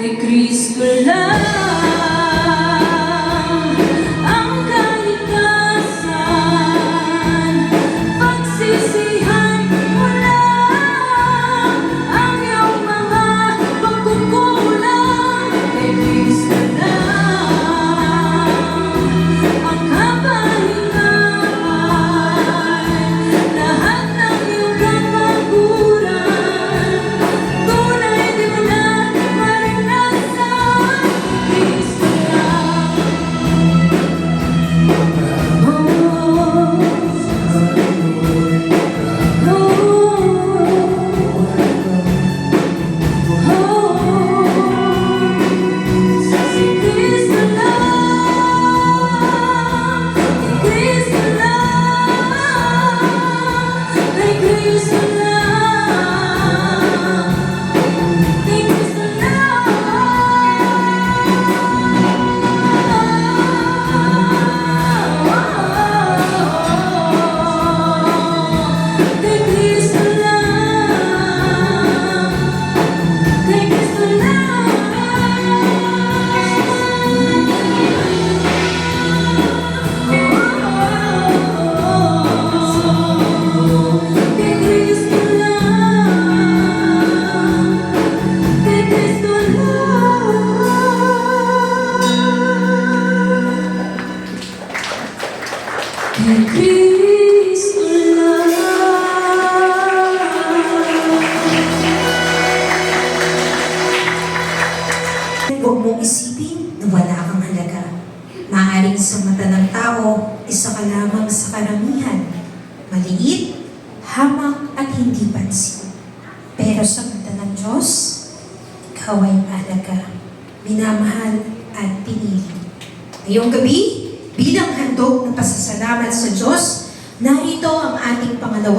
kay Kristo lang ang kalikasan. Pagsisihan mo lang ang iyong mga pagkukulang, kay Kristo lang ang kapahingahan. Lahat ng iyong kapaguran, tunay di mo na maranasan, Kristo lang. Si Kristo lang, kay Kristo lang, kay Kristo lang, kay Kristo lang, kay Kristo lang, kay Kristo Huwag mong isipin na wala kang halaga. Maaaring sa mata ng tao, isa ka lamang sa karamihan. Maliit, hamak at hindi pansin. Pero sa mata ng Diyos, ikaw ay mahalaga, minamahal at pinili. Ngayong gabi, bilang handog ng pasasalamat sa Diyos, narito ang ating pangalawang